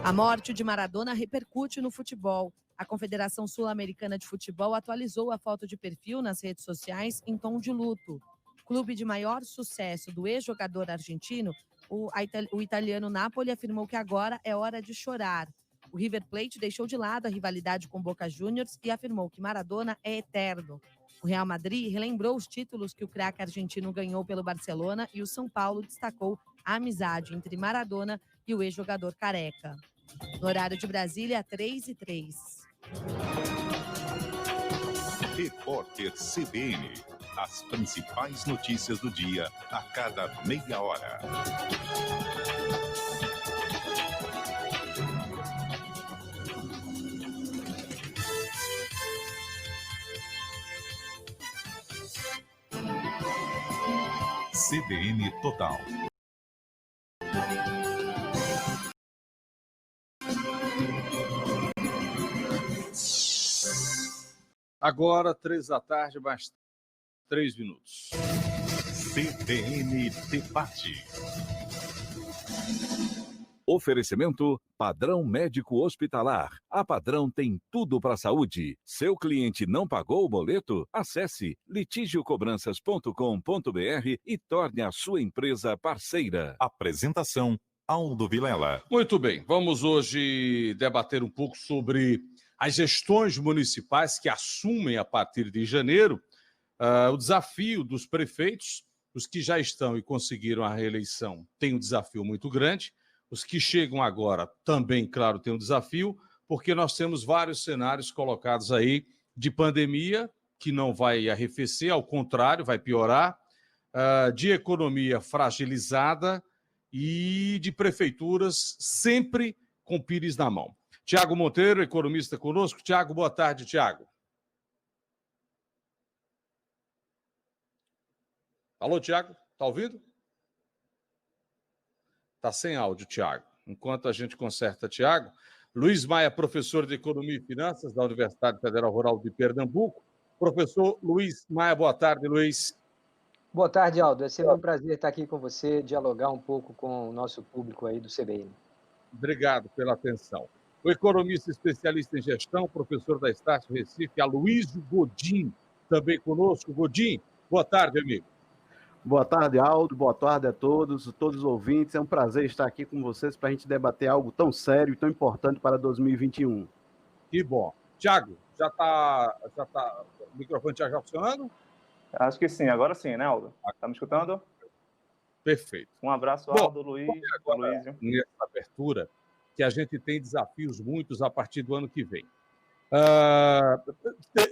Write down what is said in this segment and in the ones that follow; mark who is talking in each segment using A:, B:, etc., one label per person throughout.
A: A morte de Maradona repercute no futebol. A Confederação Sul-Americana de Futebol atualizou a foto de perfil nas redes sociais em tom de luto. Clube de maior sucesso do ex-jogador argentino, o italiano Napoli afirmou que agora é hora de chorar. O River Plate deixou de lado a rivalidade com Boca Juniors e afirmou que Maradona é eterno. O Real Madrid relembrou os títulos que o craque argentino ganhou pelo Barcelona e o São Paulo destacou a amizade entre Maradona e o ex-jogador Careca. No horário de Brasília, 3h03.
B: Repórter CBN. As principais notícias do dia a cada meia hora. CBN Total.
C: Agora, 3h, mais 3 minutos.
B: CBN Debate.
D: Oferecimento Padrão Médico Hospitalar. A Padrão tem tudo para a saúde. Seu cliente não pagou o boleto? Acesse litigiocobranças.com.br e torne a sua empresa parceira.
B: Apresentação Aldo Vilela.
C: Muito bem, vamos hoje debater um pouco sobre as gestões municipais que assumem a partir de janeiro o desafio dos prefeitos. Os que já estão e conseguiram a reeleição têm um desafio muito grande. Os que chegam agora também, claro, têm um desafio, porque nós temos vários cenários colocados aí de pandemia, que não vai arrefecer, ao contrário, vai piorar, de economia fragilizada e de prefeituras sempre com pires na mão. Tiago Monteiro, economista conosco. Tiago, boa tarde, Tiago. Alô, Tiago, está ouvindo? Está sem áudio, Tiago. Enquanto a gente conserta, Tiago, Luiz Maia, professor de Economia e Finanças da Universidade Federal Rural de Pernambuco. Professor Luiz Maia, boa tarde, Luiz.
E: Boa tarde, Aldo. É sempre um prazer estar aqui com você, dialogar um pouco com o nosso público aí do CBN.
C: Obrigado pela atenção. O economista especialista em gestão, professor da Estácio Recife, Aloysio Godin, também conosco. Godin, boa tarde, amigo.
F: Boa tarde, Aldo. Boa tarde a todos os ouvintes. É um prazer estar aqui com vocês para a gente debater algo tão sério e tão importante para 2021.
C: Que bom. Tiago, já tá, o microfone já funcionando?
G: Acho que sim, agora sim, né, Aldo? Tá me escutando?
C: Perfeito.
G: Um abraço, Aldo, Luiz, Aloysio.
C: Nessa abertura, que a gente tem desafios muitos a partir do ano que vem.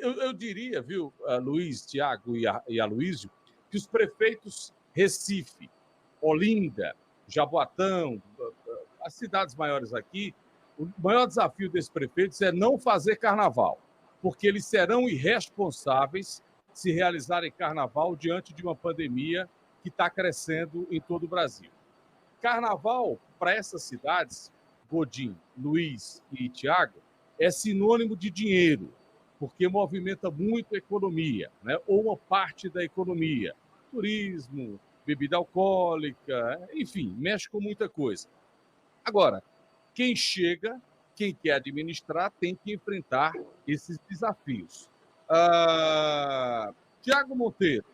C: Eu diria, viu, Luiz, Tiago e Aloysio, que os prefeitos Recife, Olinda, Jaboatão, as cidades maiores aqui, o maior desafio desses prefeitos é não fazer carnaval, porque eles serão irresponsáveis se realizarem carnaval diante de uma pandemia que está crescendo em todo o Brasil. Carnaval, para essas cidades, Godin, Luiz e Tiago, é sinônimo de dinheiro, porque movimenta muito a economia, né? Ou uma parte da economia. Turismo, bebida alcoólica, enfim, mexe com muita coisa. Agora, quem chega, quem quer administrar, tem que enfrentar esses desafios. Tiago Monteiro,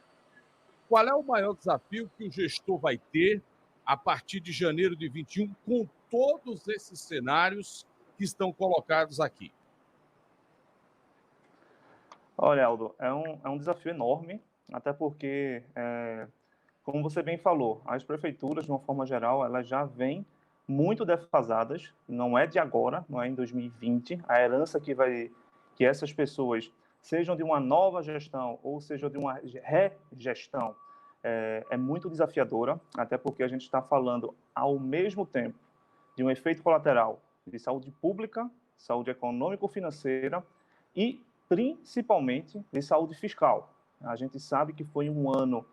C: qual é o maior desafio que o gestor vai ter a partir de janeiro de 21, com todos esses cenários que estão colocados aqui?
G: Olha, Aldo, é um desafio enorme, até porque, como você bem falou, as prefeituras, de uma forma geral, elas já vêm muito defasadas, não é de agora, não é em 2020, a herança que essas pessoas, sejam de uma nova gestão ou sejam de uma regestão, é muito desafiadora, até porque a gente está falando, ao mesmo tempo, de um efeito colateral de saúde pública, saúde econômico-financeira e, principalmente, de saúde fiscal. A gente sabe que foi um ano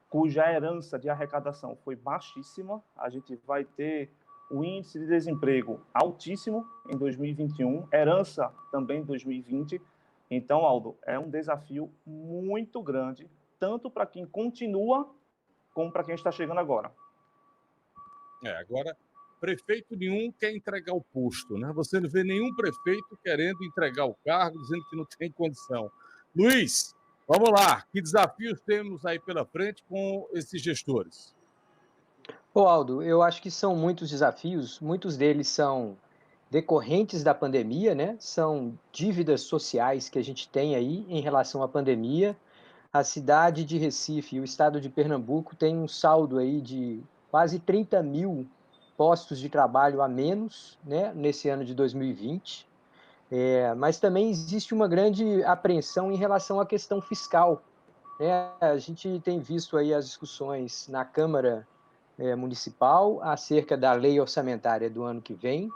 G: cuja herança de arrecadação foi baixíssima. A gente vai ter o índice de desemprego altíssimo em 2021, herança também em 2020. Então, Aldo, é um desafio muito grande, tanto para quem continua, como para quem está chegando agora.
C: Agora, prefeito nenhum quer entregar o posto, né? Você não vê nenhum prefeito querendo entregar o cargo, dizendo que não tem condição. Luiz, vamos lá. Que desafios temos aí pela frente com esses gestores?
E: Ô, Aldo, eu acho que são muitos desafios, muitos deles são decorrentes da pandemia, né? São dívidas sociais que a gente tem aí em relação à pandemia. A cidade de Recife e o estado de Pernambuco têm um saldo aí de quase 30.000 postos de trabalho a menos, né, nesse ano de 2020. Mas também existe uma grande apreensão em relação à questão fiscal, né? A gente tem visto aí as discussões na Câmara Municipal acerca da lei orçamentária do ano que vem,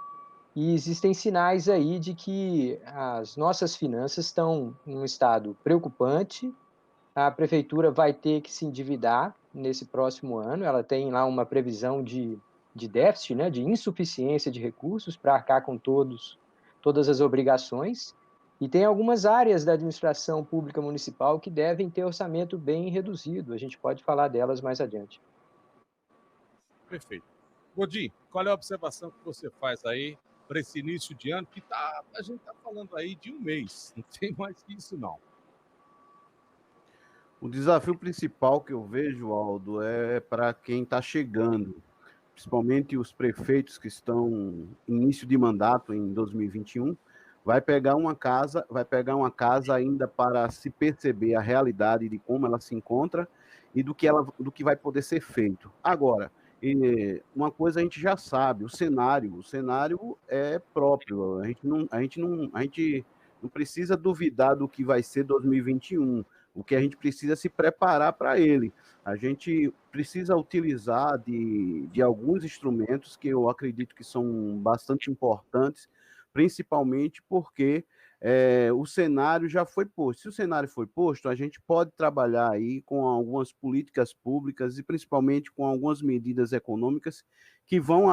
E: e existem sinais aí de que as nossas finanças estão em um estado preocupante. A prefeitura vai ter que se endividar nesse próximo ano, ela tem lá uma previsão de déficit, né, de insuficiência de recursos para arcar com todas as obrigações, e tem algumas áreas da administração pública municipal que devem ter orçamento bem reduzido, a gente pode falar delas mais adiante.
C: Perfeito. Godinho, qual é a observação que você faz aí para esse início de ano, que a gente está falando aí de um mês, não tem mais que isso não.
F: O desafio principal que eu vejo, Aldo, é para quem está chegando, principalmente os prefeitos que estão em início de mandato em 2021, vai pegar uma casa ainda para se perceber a realidade de como ela se encontra e do que vai poder ser feito. Agora, uma coisa a gente já sabe, o cenário é próprio, a gente não precisa duvidar do que vai ser 2021. O que a gente precisa é se preparar para ele. A gente precisa utilizar de alguns instrumentos que eu acredito que são bastante importantes, principalmente porque o cenário já foi posto. Se o cenário foi posto, a gente pode trabalhar aí com algumas políticas públicas e principalmente com algumas medidas econômicas que vão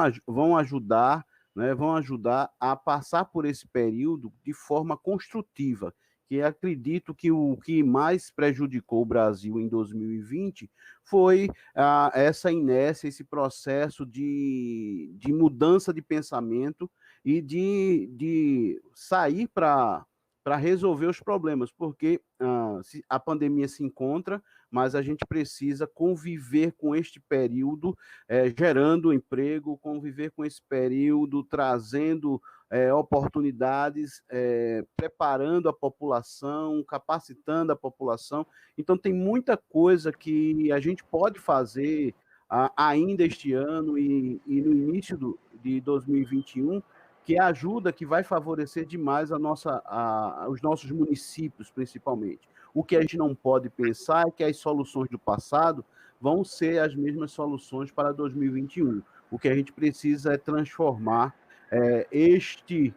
F: ajudar, né, vão ajudar a passar por esse período de forma construtiva, que acredito que o que mais prejudicou o Brasil em 2020 foi essa inércia, esse processo de mudança de pensamento e de sair para resolver os problemas, porque a pandemia se encontra, mas a gente precisa conviver com este período, gerando emprego, conviver com esse período, trazendo oportunidades, preparando a população, capacitando a população. Então, tem muita coisa que a gente pode fazer ainda este ano e no início de 2021, que ajuda, que vai favorecer demais os nossos municípios, principalmente. O que a gente não pode pensar é que as soluções do passado vão ser as mesmas soluções para 2021. O que a gente precisa é transformar este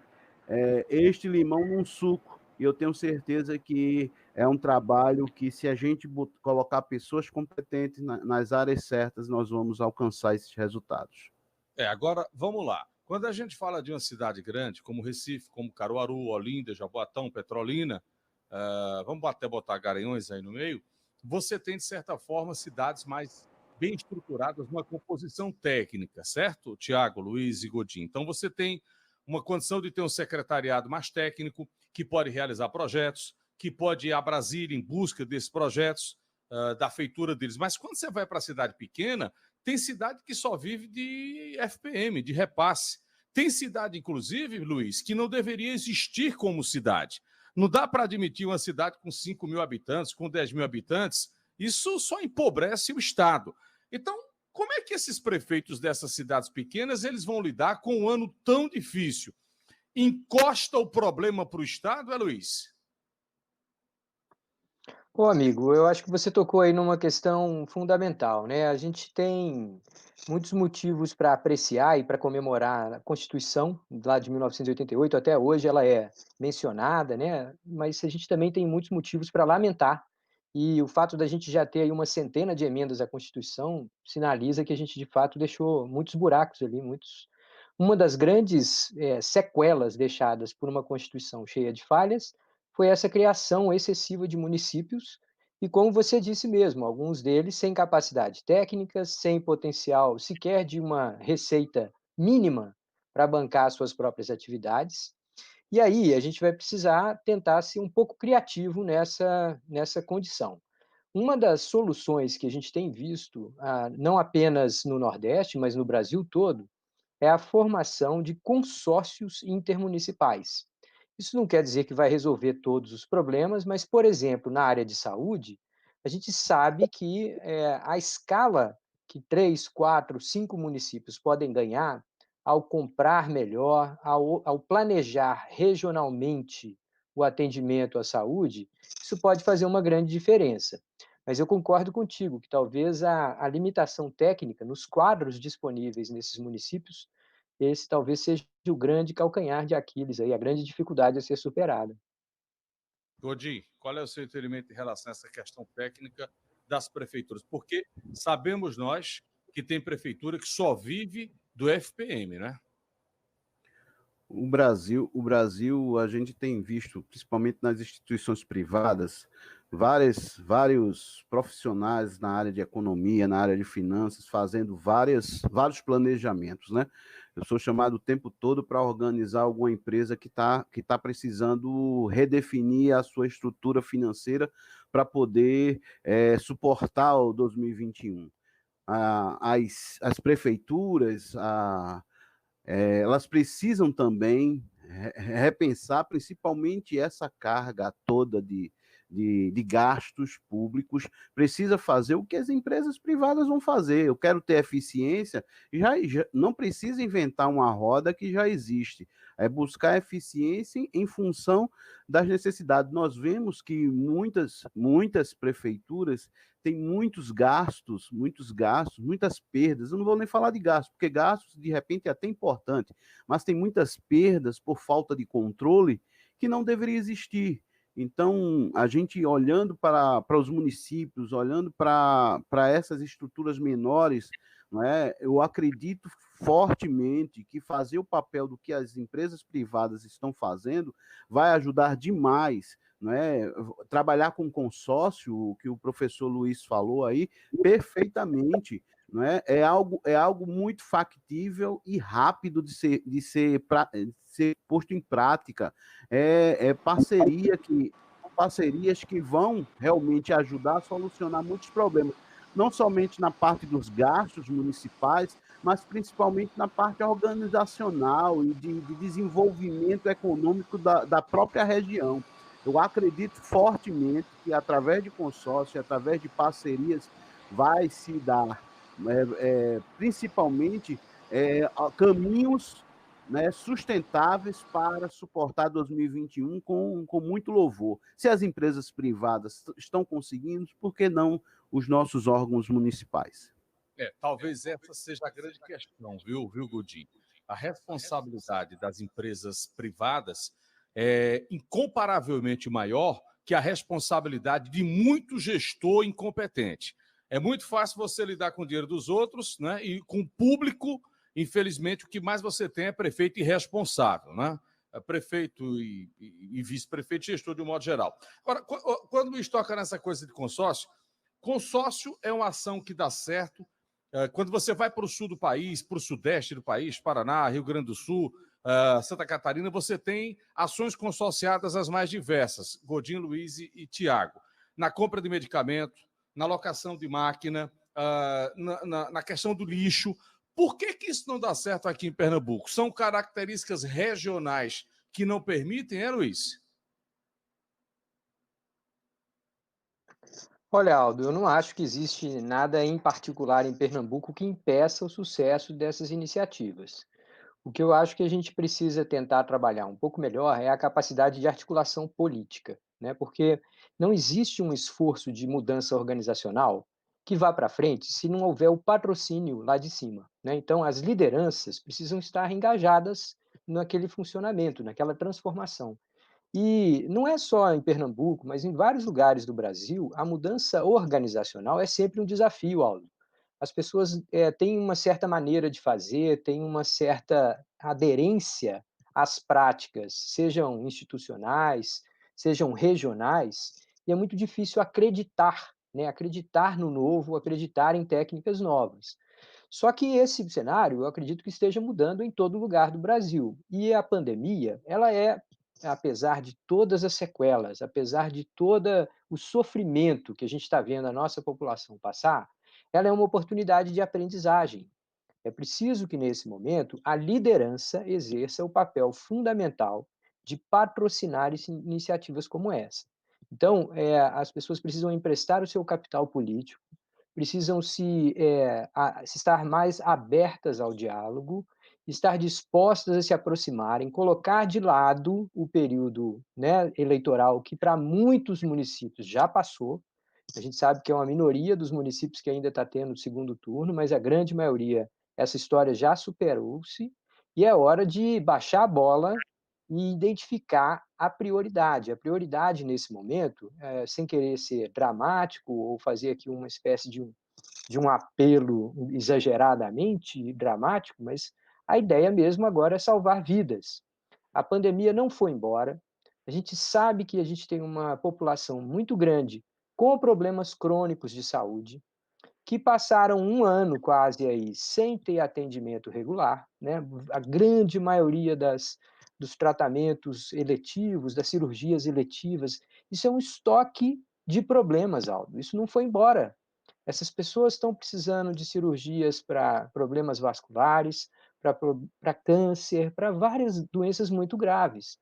F: limão num suco, e eu tenho certeza que é um trabalho que, se a gente colocar pessoas competentes nas áreas certas, nós vamos alcançar esses resultados.
C: Agora, vamos lá. Quando a gente fala de uma cidade grande, como Recife, como Caruaru, Olinda, Jaboatão, Petrolina, vamos até botar Garanhuns aí no meio, você tem, de certa forma, cidades mais bem estruturadas, uma composição técnica, certo, Tiago, Luiz e Godinho? Então, você tem uma condição de ter um secretariado mais técnico, que pode realizar projetos, que pode ir a Brasília em busca desses projetos, da feitura deles. Mas quando você vai para a cidade pequena, tem cidade que só vive de FPM, de repasse. Tem cidade, inclusive, Luiz, que não deveria existir como cidade. Não dá para admitir uma cidade com 5 mil habitantes, com 10 mil habitantes. Isso só empobrece o Estado. Então, como é que esses prefeitos dessas cidades pequenas eles vão lidar com um ano tão difícil? Encosta o problema para o Estado, Luiz?
E: Ô, amigo, eu acho que você tocou aí numa questão fundamental, né? A gente tem muitos motivos para apreciar e para comemorar a Constituição lá de 1988, até hoje ela é mencionada, né? Mas a gente também tem muitos motivos para lamentar. E o fato da gente já ter aí uma centena de emendas à Constituição sinaliza que a gente, de fato, deixou muitos buracos ali, muitos... Uma das grandes sequelas deixadas por uma Constituição cheia de falhas foi essa criação excessiva de municípios, e como você disse mesmo, alguns deles sem capacidade técnica, sem potencial sequer de uma receita mínima para bancar as suas próprias atividades. E aí a gente vai precisar tentar ser um pouco criativo nessa condição. Uma das soluções que a gente tem visto, não apenas no Nordeste, mas no Brasil todo, é a formação de consórcios intermunicipais. Isso não quer dizer que vai resolver todos os problemas, mas, por exemplo, na área de saúde, a gente sabe que a escala que 3, 4, 5 municípios podem ganhar ao comprar melhor, ao planejar regionalmente o atendimento à saúde, isso pode fazer uma grande diferença. Mas eu concordo contigo que talvez a limitação técnica nos quadros disponíveis nesses municípios, esse talvez seja o grande calcanhar de Aquiles, aí, a grande dificuldade a ser superada.
C: Godinho, qual é o seu entendimento em relação a essa questão técnica das prefeituras? Porque sabemos nós que tem prefeitura que só vive do FPM, né?
F: O Brasil, a gente tem visto, principalmente nas instituições privadas, vários profissionais na área de economia, na área de finanças, fazendo vários planejamentos, né? Eu sou chamado o tempo todo para organizar alguma empresa que tá precisando redefinir a sua estrutura financeira para poder suportar o 2021. As prefeituras, elas precisam também repensar principalmente essa carga toda de gastos públicos, precisa fazer o que as empresas privadas vão fazer. Eu quero ter eficiência, já não precisa inventar uma roda que já existe, é buscar eficiência em função das necessidades. Nós vemos que muitas prefeituras têm muitas perdas. Eu não vou nem falar de gastos, porque gastos, de repente, é até importante, mas tem muitas perdas por falta de controle que não deveria existir. Então, a gente olhando para os municípios, olhando para essas estruturas menores, não é? Eu acredito fortemente que fazer o papel do que as empresas privadas estão fazendo vai ajudar demais, não é? Trabalhar com consórcio, o que o professor Luiz falou aí, perfeitamente. Não é? É algo muito factível e rápido de ser posto em prática. Parcerias que vão realmente ajudar a solucionar muitos problemas, não somente na parte dos gastos municipais, mas principalmente na parte organizacional e de desenvolvimento econômico da própria região. Eu acredito fortemente que, através de consórcio, através de parcerias, vai se dar principalmente caminhos, né, sustentáveis para suportar 2021 com muito louvor. Se as empresas privadas estão conseguindo, por que não os nossos órgãos municipais?
C: Talvez essa seja a grande questão, viu, Godinho? A responsabilidade das empresas privadas é incomparavelmente maior que a responsabilidade de muito gestor incompetente. É muito fácil você lidar com o dinheiro dos outros, né? E com o público, infelizmente, o que mais você tem é prefeito irresponsável, né? Prefeito e vice-prefeito, gestor de um modo geral. Agora, quando me toca nessa coisa de consórcio é uma ação que dá certo. Quando você vai para o sul do país, para o sudeste do país, Paraná, Rio Grande do Sul, Santa Catarina, você tem ações consorciadas as mais diversas, Godinho, Luiz e Tiago, na compra de medicamento, na locação de máquina, na questão do lixo. Por que isso não dá certo aqui em Pernambuco? São características regionais que não permitem, Luiz?
E: Olha, Aldo, eu não acho que existe nada em particular em Pernambuco que impeça o sucesso dessas iniciativas. O que eu acho que a gente precisa tentar trabalhar um pouco melhor é a capacidade de articulação política, né? Porque não existe um esforço de mudança organizacional que vá para frente se não houver o patrocínio lá de cima, né? Então, as lideranças precisam estar engajadas naquele funcionamento, naquela transformação. E não é só em Pernambuco, mas em vários lugares do Brasil, a mudança organizacional é sempre um desafio, Aldo. As pessoas têm uma certa maneira de fazer, têm uma certa aderência às práticas, sejam institucionais, sejam regionais, e é muito difícil acreditar, né? Acreditar no novo, acreditar em técnicas novas. Só que esse cenário, eu acredito que esteja mudando em todo lugar do Brasil. E a pandemia, ela é, apesar de todas as sequelas, apesar de todo o sofrimento que a gente está vendo a nossa população passar, ela é uma oportunidade de aprendizagem. É preciso que, nesse momento, a liderança exerça o papel fundamental de patrocinar iniciativas como essa. Então, as pessoas precisam emprestar o seu capital político, precisam se estar mais abertas ao diálogo, estar dispostas a se aproximarem, colocar de lado o período, né, eleitoral, que para muitos municípios já passou. A gente sabe que é uma minoria dos municípios que ainda está tendo o segundo turno, mas a grande maioria, essa história já superou-se, e é hora de baixar a bola e identificar a prioridade. A prioridade nesse momento, sem querer ser dramático ou fazer aqui uma espécie de um apelo exageradamente dramático, mas a ideia mesmo agora é salvar vidas. A pandemia não foi embora. A gente sabe que a gente tem uma população muito grande com problemas crônicos de saúde, que passaram um ano quase aí sem ter atendimento regular, né? A grande maioria dos tratamentos eletivos, das cirurgias eletivas, isso é um estoque de problemas, Aldo. Isso não foi embora. Essas pessoas estão precisando de cirurgias para problemas vasculares, para câncer, para várias doenças muito graves.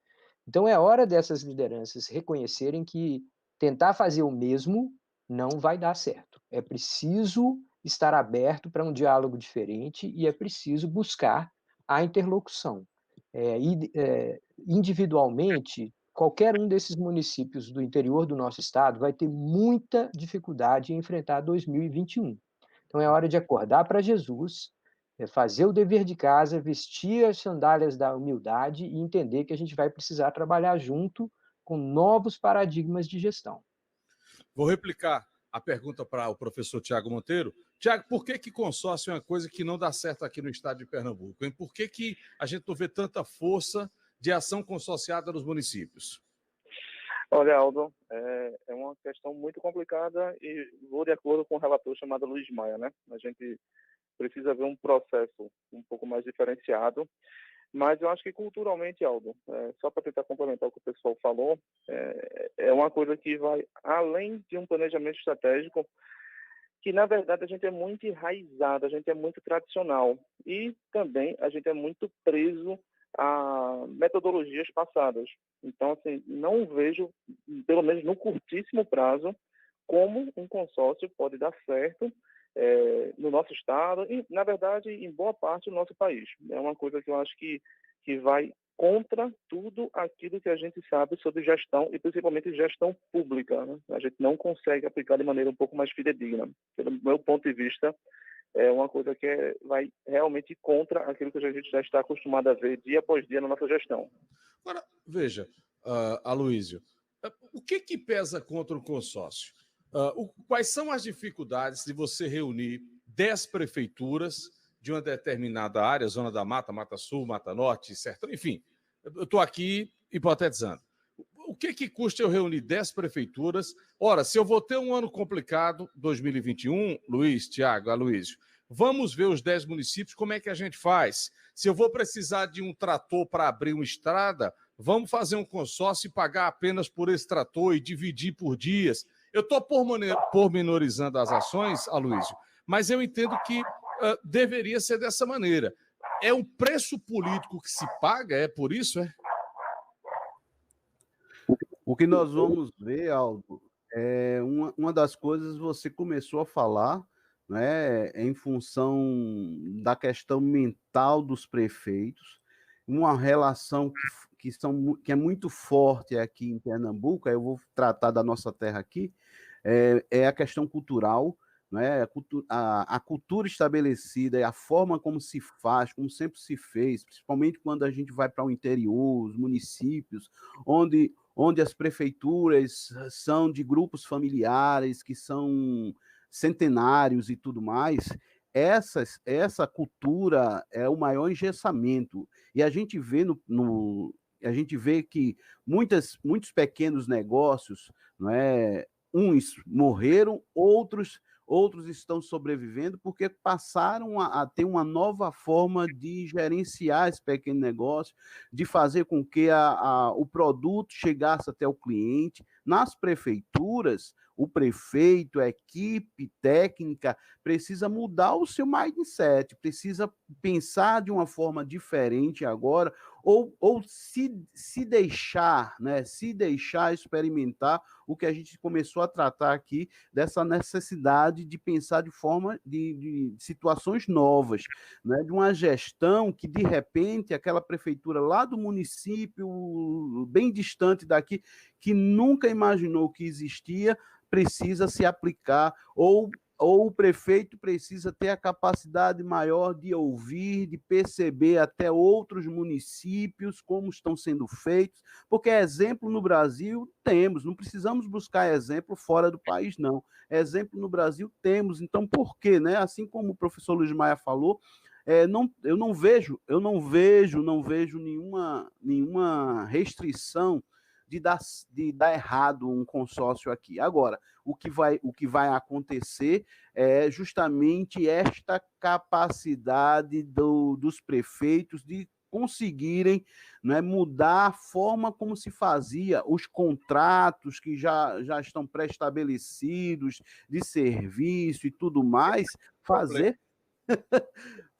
E: Então é hora dessas lideranças reconhecerem que tentar fazer o mesmo não vai dar certo. É preciso estar aberto para um diálogo diferente e é preciso buscar a interlocução. Individualmente, qualquer um desses municípios do interior do nosso estado vai ter muita dificuldade em enfrentar 2021. Então é hora de acordar para Jesus, fazer o dever de casa, vestir as sandálias da humildade e entender que a gente vai precisar trabalhar junto com novos paradigmas de gestão.
C: Vou replicar a pergunta para o professor Tiago Monteiro. Tiago, por que consórcio é uma coisa que não dá certo aqui no estado de Pernambuco? Hein? Por que a gente não vê tanta força de ação consorciada nos municípios?
G: Olha, Aldo, é uma questão muito complicada e vou de acordo com o relator chamado Luiz Maia, né? A gente precisa ver um processo um pouco mais diferenciado, mas eu acho que culturalmente, Aldo, só para tentar complementar o que o pessoal falou, é uma coisa que vai além de um planejamento estratégico, que na verdade a gente é muito enraizado, a gente é muito tradicional e também a gente é muito preso a metodologias passadas. Então, assim, não vejo, pelo menos no curtíssimo prazo, como um consórcio pode dar certo no nosso estado e, na verdade, em boa parte do nosso país. É uma coisa que eu acho que vai contra tudo aquilo que a gente sabe sobre gestão e principalmente gestão pública, né? A gente não consegue aplicar de maneira um pouco mais fidedigna. Pelo meu ponto de vista, é uma coisa que vai realmente contra aquilo que a gente já está acostumado a ver dia após dia na nossa gestão.
C: Agora, veja, Aloísio, o que pesa contra o consórcio? Quais são as dificuldades de você reunir 10 prefeituras de uma determinada área, Zona da Mata, Mata Sul, Mata Norte, Sertão, enfim, eu estou aqui hipotetizando. O que custa eu reunir 10 prefeituras? Ora, se eu vou ter um ano complicado, 2021, Luiz, Tiago, Aloísio, vamos ver os 10 municípios, como é que a gente faz? Se eu vou precisar de um trator para abrir uma estrada, vamos fazer um consórcio e pagar apenas por esse trator e dividir por dias. Eu estou pormenorizando as ações, Aloísio, mas eu entendo que deveria ser dessa maneira. É um preço político que se paga? É por isso, é?
F: O que nós vamos ver, Aldo, é uma das coisas você começou a falar, né, em função da questão mental dos prefeitos, uma relação que é muito forte aqui em Pernambuco, eu vou tratar da nossa terra aqui, é a questão cultural, né? A cultura estabelecida e a forma como se faz, como sempre se fez, principalmente quando a gente vai para o interior, os municípios, onde as prefeituras são de grupos familiares, que são centenários e tudo mais, essa cultura é o maior engessamento. E a gente vê a gente vê que muitos pequenos negócios, não é, uns morreram, outros outros estão sobrevivendo porque passaram a ter uma nova forma de gerenciar esse pequeno negócio, de fazer com que o produto chegasse até o cliente. Nas prefeituras, o prefeito, a equipe técnica, precisa mudar o seu mindset, precisa pensar de uma forma diferente agora, ou se deixar, né, se deixar experimentar o que a gente começou a tratar aqui, dessa necessidade de pensar de forma de situações novas, né, de uma gestão que, de repente, aquela prefeitura lá do município, bem distante daqui, que nunca imaginou que existia, precisa se aplicar, ou o prefeito precisa ter a capacidade maior de ouvir, de perceber até outros municípios como estão sendo feitos, porque exemplo no Brasil temos, não precisamos buscar exemplo fora do país, não. Exemplo no Brasil temos, então por quê, né? Assim como o professor Luiz Maia falou, eu não vejo nenhuma restrição de dar errado um consórcio aqui. Agora, o que vai acontecer é justamente esta capacidade dos prefeitos de conseguirem, né, mudar a forma como se fazia os contratos que já estão pré-estabelecidos de serviço e tudo mais, fazer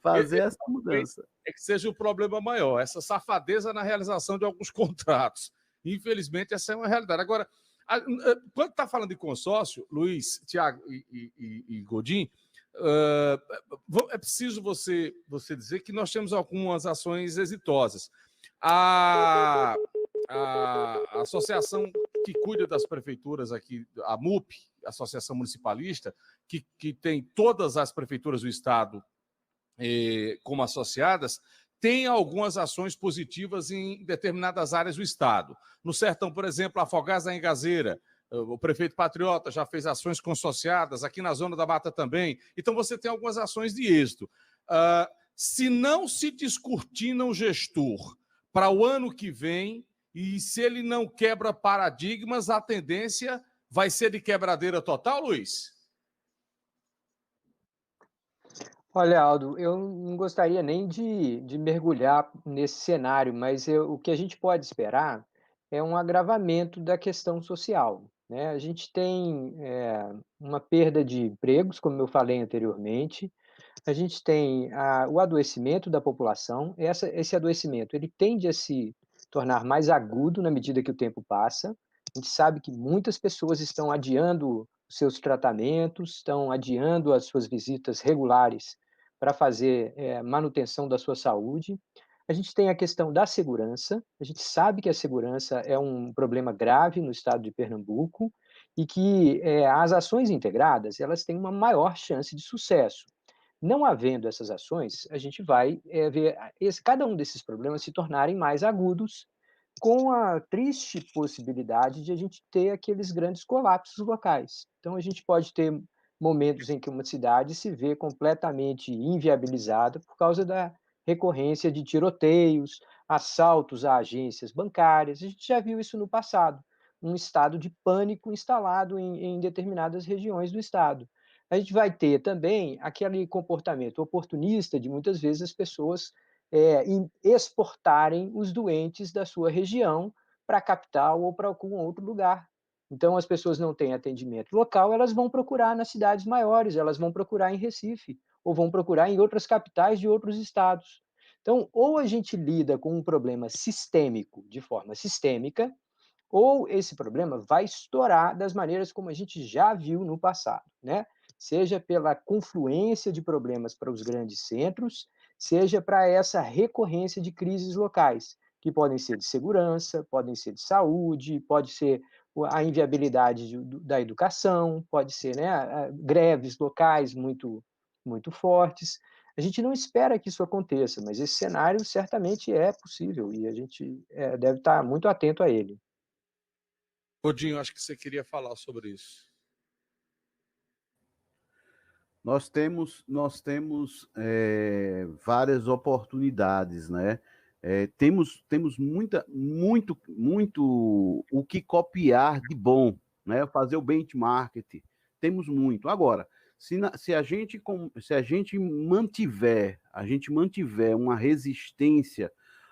F: essa mudança.
C: É que seja o problema maior, essa safadeza na realização de alguns contratos. Infelizmente, essa é uma realidade. Agora, quando está falando de consórcio, Luiz, Tiago e Godinho, é preciso você dizer que nós temos algumas ações exitosas. A associação que cuida das prefeituras aqui, a MUP, Associação Municipalista, que tem todas as prefeituras do estado como associadas, tem algumas ações positivas em determinadas áreas do estado. No Sertão, por exemplo, a Afogados da Engazeira, o prefeito Patriota já fez ações consorciadas, aqui na Zona da Mata também. Então, você tem algumas ações de êxito. Se não se descortina o gestor para o ano que vem, e se ele não quebra paradigmas, a tendência vai ser de quebradeira total, Luiz?
E: Olha, Aldo, eu não gostaria nem de mergulhar nesse cenário, mas o que a gente pode esperar é um agravamento da questão social, né? A gente tem uma perda de empregos, como eu falei anteriormente, a gente tem o adoecimento da população. Esse adoecimento ele tende a se tornar mais agudo na medida que o tempo passa. A gente sabe que muitas pessoas estão adiando os seus tratamentos, estão adiando as suas visitas regulares para fazer manutenção da sua saúde. A gente tem a questão da segurança. A gente sabe que a segurança é um problema grave no estado de Pernambuco e que as ações integradas elas têm uma maior chance de sucesso. Não havendo essas ações, a gente vai ver cada um desses problemas se tornarem mais agudos, com a triste possibilidade de a gente ter aqueles grandes colapsos locais. Então, a gente pode ter momentos em que uma cidade se vê completamente inviabilizada por causa da recorrência de tiroteios, assaltos a agências bancárias. A gente já viu isso no passado, um estado de pânico instalado em determinadas regiões do estado. A gente vai ter também aquele comportamento oportunista de muitas vezes as pessoas exportarem os doentes da sua região para a capital ou para algum outro lugar. Então, as pessoas não têm atendimento local, elas vão procurar nas cidades maiores, elas vão procurar em Recife, ou vão procurar em outras capitais de outros estados. Então, ou a gente lida com um problema sistêmico de forma sistêmica, ou esse problema vai estourar das maneiras como a gente já viu no passado, né? Seja pela confluência de problemas para os grandes centros, seja para essa recorrência de crises locais, que podem ser de segurança, podem ser de saúde, pode ser a inviabilidade da educação, pode ser, né, greves locais muito, muito fortes. A gente não espera que isso aconteça, mas esse cenário certamente é possível e a gente deve estar muito atento a ele.
C: Godinho, acho que você queria falar sobre isso.
F: Nós temos várias oportunidades, né? Temos muito o que copiar de bom, né? Fazer o benchmarking, temos muito. Agora, Se a gente mantiver uma resistência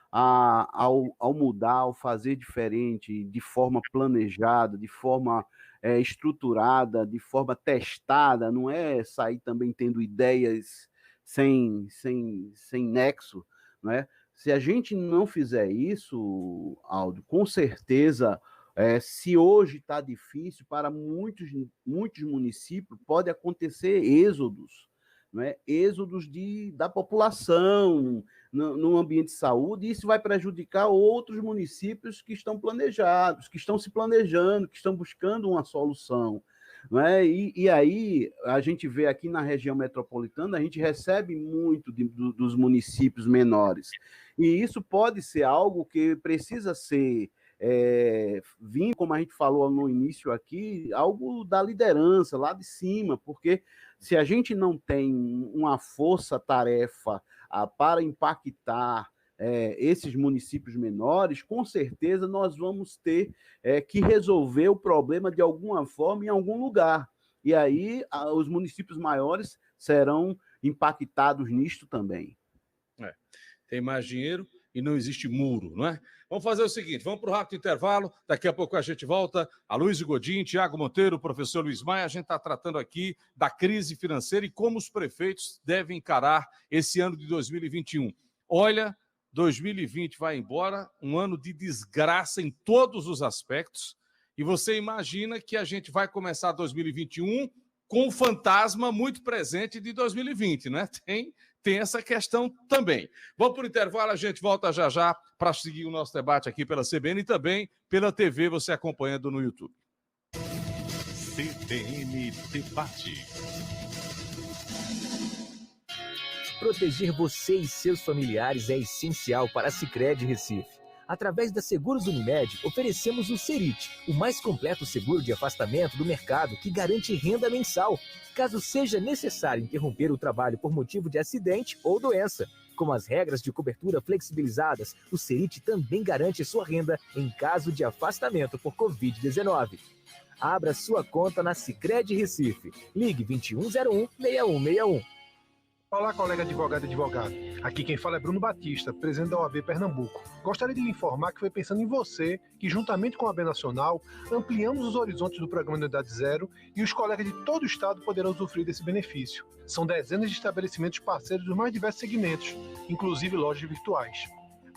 F: ao mudar, ao fazer diferente, de forma planejada, de forma estruturada, de forma testada, não é sair também tendo ideias sem nexo, não é? Se a gente não fizer isso, Aldo, com certeza, se hoje está difícil, para muitos municípios, pode acontecer êxodos, não é? Êxodos da população no ambiente de saúde, e isso vai prejudicar outros municípios que estão planejados, que estão se planejando, que estão buscando uma solução. Não é? E aí, a gente vê aqui na região metropolitana, a gente recebe muito dos municípios menores. E isso pode ser algo que precisa ser vir, como a gente falou no início aqui, algo da liderança, lá de cima, porque se a gente não tem uma força-tarefa para impactar esses municípios menores, com certeza nós vamos ter que resolver o problema de alguma forma em algum lugar. E aí os municípios maiores serão impactados nisto também.
C: Tem mais dinheiro e não existe muro, não é? Vamos fazer o seguinte, vamos para o rápido intervalo, daqui a pouco a gente volta. Aloysio Godin, Tiago Monteiro, professor Luiz Maia, a gente está tratando aqui da crise financeira e como os prefeitos devem encarar esse ano de 2021. Olha, 2020 vai embora, um ano de desgraça em todos os aspectos, e você imagina que a gente vai começar 2021 com o fantasma muito presente de 2020, né? Tem essa questão também. Vamos para o intervalo, a gente volta já para seguir o nosso debate aqui pela CBN e também pela TV, você acompanhando no YouTube.
B: CBN Debate.
H: Proteger você e seus familiares é essencial para a Sicredi Recife. Através da Seguros Unimed, oferecemos o Serit, o mais completo seguro de afastamento do mercado que garante renda mensal, caso seja necessário interromper o trabalho por motivo de acidente ou doença. Com as regras de cobertura flexibilizadas, o Serit também garante sua renda em caso de afastamento por Covid-19. Abra sua conta na Sicredi Recife. Ligue 2101-6161.
I: Olá, colega advogado e advogado. Aqui quem fala é Bruno Batista, presidente da OAB Pernambuco. Gostaria de lhe informar que foi pensando em você que, juntamente com a OAB Nacional, ampliamos os horizontes do programa Unidade Zero e os colegas de todo o estado poderão usufruir desse benefício. São dezenas de estabelecimentos parceiros dos mais diversos segmentos, inclusive lojas virtuais.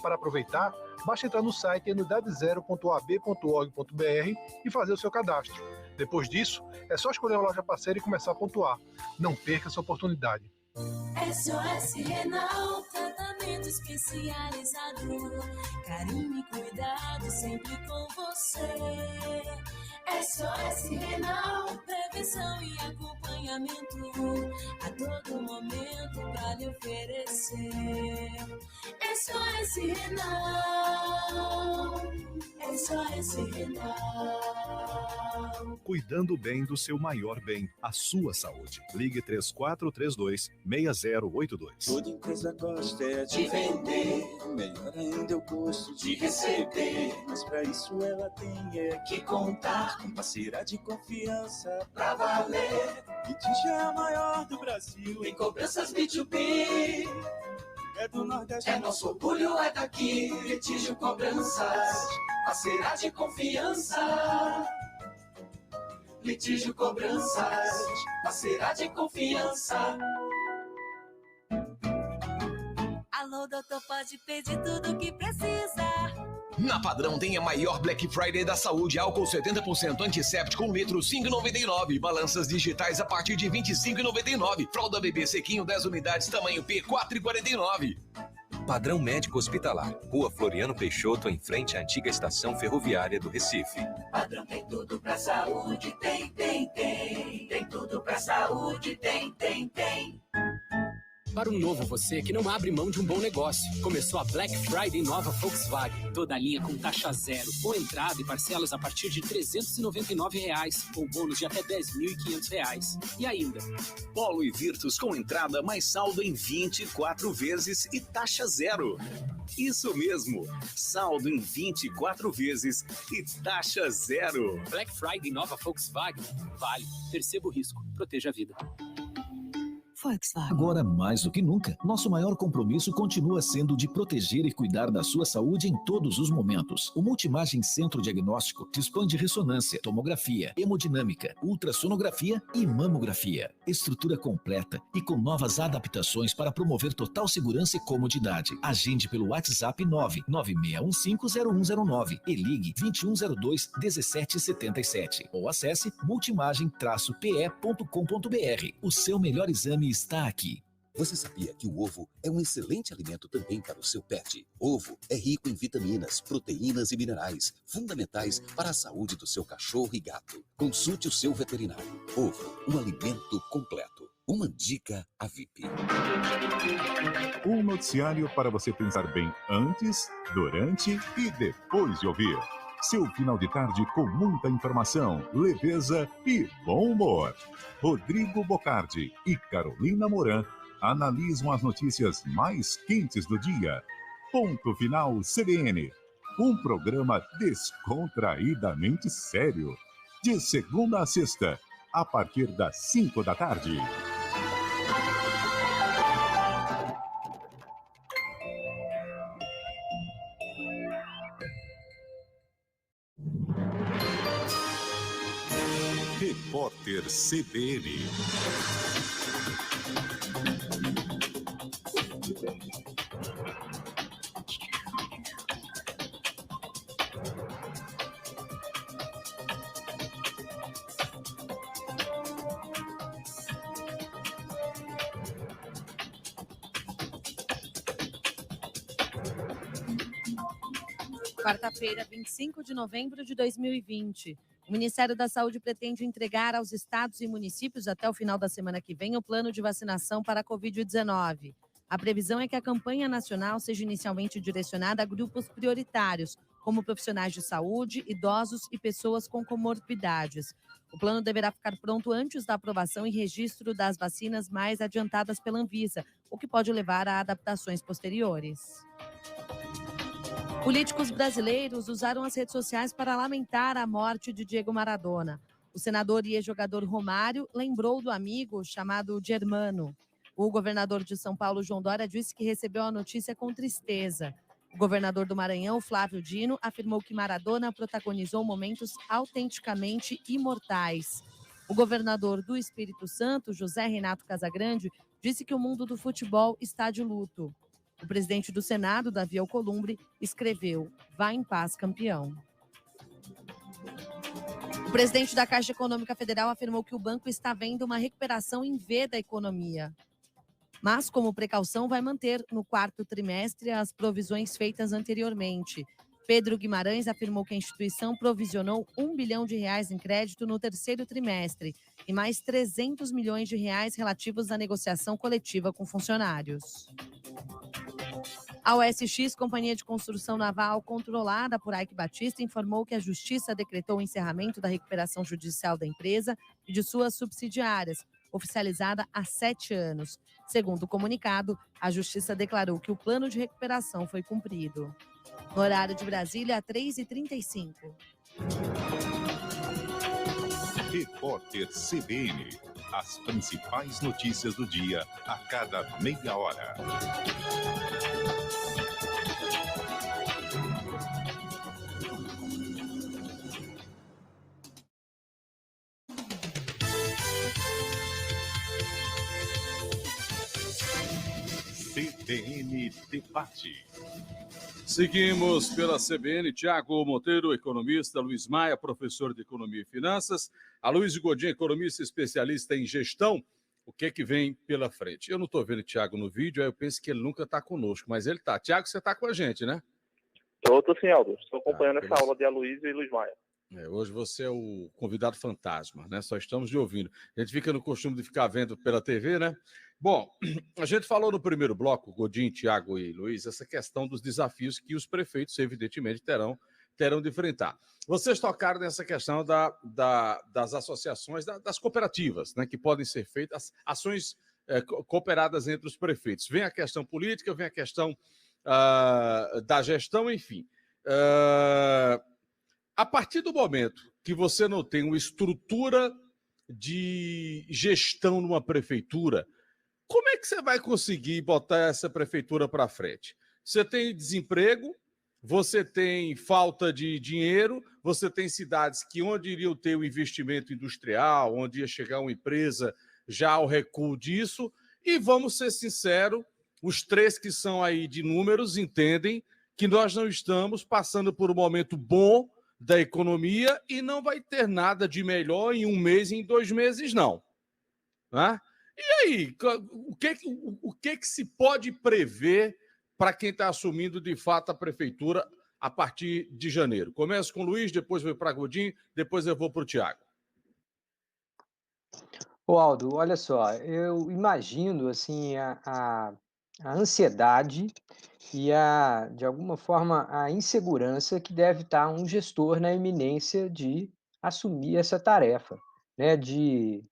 I: Para aproveitar, basta entrar no site unidadezero.oab.org.br e fazer o seu cadastro. Depois disso, é só escolher uma loja parceira e começar a pontuar. Não perca essa oportunidade.
J: SOS Renal, tratamento especializado, carinho e cuidado sempre com você. SOS Renal, prevenção e acompanhamento a todo momento pra lhe oferecer. SOS Renal, SOS Renal.
K: Cuidando bem do seu maior bem, a sua saúde. Ligue 3432-6082.
L: Toda empresa gosta de vender, melhor ainda eu gosto de receber. Mas pra isso ela tem que contar com parceira de confiança pra valer. Litígio é a maior do Brasil em cobranças B2B. É do Nordeste, é nosso orgulho, é daqui. Litígio Cobranças, parceira de confiança. Litígio Cobranças, parceira de confiança.
J: Alô, doutor, pode pedir tudo o que precisa.
M: Na Padrão tem a maior Black Friday da saúde. Álcool 70% antisséptico, 1 litro, 5,99. Balanças digitais a partir de 25,99. Fralda bebê sequinho, 10 unidades, tamanho P, 4,49.
N: Padrão Médico Hospitalar. Rua Floriano Peixoto, em frente à antiga estação ferroviária do Recife.
J: Padrão tem tudo pra saúde, tem. Tem tudo pra saúde, tem.
O: Para um novo você que não abre mão de um bom negócio. Começou a Black Friday nova Volkswagen. Toda a linha com taxa zero, ou entrada e parcelas a partir de R$ 399, ou bônus de até R$ 10.500. E ainda,
M: Polo e Virtus com entrada mais saldo em 24 vezes e taxa zero. Isso mesmo, saldo em 24 vezes e taxa zero.
O: Black Friday nova Volkswagen. Vale. Perceba o risco. Proteja a vida.
P: Volkswagen. Agora, mais do que nunca, nosso maior compromisso continua sendo de proteger e cuidar da sua saúde em todos os momentos. O Multimagem Centro Diagnóstico dispõe de ressonância, tomografia, hemodinâmica, ultrassonografia e mamografia. Estrutura completa e com novas adaptações para promover total segurança e comodidade. Agende pelo WhatsApp 996150109 e ligue 2102-1777 ou acesse multimagem-pe.com.br. O seu melhor exame está aqui.
Q: Você sabia que o ovo é um excelente alimento também para o seu pet? Ovo é rico em vitaminas, proteínas e minerais, fundamentais para a saúde do seu cachorro e gato. Consulte o seu veterinário. Ovo, um alimento completo. Uma dica VIP.
B: Um noticiário para você pensar bem antes, durante e depois de ouvir. Seu final de tarde com muita informação, leveza e bom humor. Rodrigo Bocardi e Carolina Moran analisam as notícias mais quentes do dia. Ponto Final CBN. Um programa descontraídamente sério. De segunda a sexta, a partir das 5 da tarde. Repórter CBN.
A: Quarta-feira, 25 de novembro de 2020. O Ministério da Saúde pretende entregar aos estados e municípios até o final da semana que vem o plano de vacinação para a Covid-19. A previsão é que a campanha nacional seja inicialmente direcionada a grupos prioritários, como profissionais de saúde, idosos e pessoas com comorbidades. O plano deverá ficar pronto antes da aprovação e registro das vacinas mais adiantadas pela Anvisa, o que pode levar a adaptações posteriores. Políticos brasileiros usaram as redes sociais para lamentar a morte de Diego Maradona. O senador e ex-jogador Romário lembrou do amigo chamado Germano. O governador de São Paulo, João Dória, disse que recebeu a notícia com tristeza. O governador do Maranhão, Flávio Dino, afirmou que Maradona protagonizou momentos autenticamente imortais. O governador do Espírito Santo, José Renato Casagrande, disse que o mundo do futebol está de luto. O presidente do Senado, Davi Alcolumbre, escreveu: "Vá em paz, campeão". O presidente da Caixa Econômica Federal afirmou que o banco está vendo uma recuperação em V da economia. Mas, como precaução, vai manter no quarto trimestre as provisões feitas anteriormente. Pedro Guimarães afirmou que a instituição provisionou R$1 bilhão em crédito no terceiro trimestre e mais R$300 milhões relativos à negociação coletiva com funcionários. A OSX, companhia de construção naval controlada por Eike Batista, informou que a Justiça decretou o encerramento da recuperação judicial da empresa e de suas subsidiárias, oficializada há 7 anos. Segundo o comunicado, a Justiça declarou que o plano de recuperação foi cumprido. No horário de Brasília, 3h35.
B: Repórter CBN. As principais notícias do dia a cada meia hora. CBN Debate.
C: Seguimos pela CBN, Tiago Monteiro, economista, Luiz Maia, professor de Economia e Finanças, Aloysio Godinho, economista especialista em gestão. O que é que vem pela frente? Eu não estou vendo o Tiago no vídeo, aí eu penso que ele nunca está conosco, mas ele está. Tiago, você está com a gente, né?
G: Estou sim, Aldo. Estou acompanhando essa aula de Aloysio e Luiz Maia.
C: Hoje você é o convidado fantasma, né? Só estamos lhe ouvindo. A gente fica no costume de ficar vendo pela TV, né? Bom, a gente falou no primeiro bloco, Godinho, Tiago e Luiz, essa questão dos desafios que os prefeitos, evidentemente, terão de enfrentar. Vocês tocaram nessa questão das associações, das cooperativas, né? Que podem ser feitas, ações cooperadas entre os prefeitos. Vem a questão política, vem a questão da gestão, enfim. A partir do momento que você não tem uma estrutura de gestão numa prefeitura, Como é que você vai conseguir botar essa prefeitura para frente? Você tem desemprego, você tem falta de dinheiro, você tem cidades que onde iriam ter o investimento industrial, onde ia chegar uma empresa já ao recuo disso, e vamos ser sinceros, os três que são aí de números entendem que nós não estamos passando por um momento bom da economia e não vai ter nada de melhor em 1 mês e em 2 meses, não. Né? E aí, o que se pode prever para quem está assumindo de fato a prefeitura a partir de janeiro? Começo com o Luiz, depois vou para Godinho, depois eu vou para o Tiago.
E: Ô Aldo, olha só, eu imagino assim a ansiedade e de alguma forma a insegurança que deve estar um gestor na iminência de assumir essa tarefa, né, de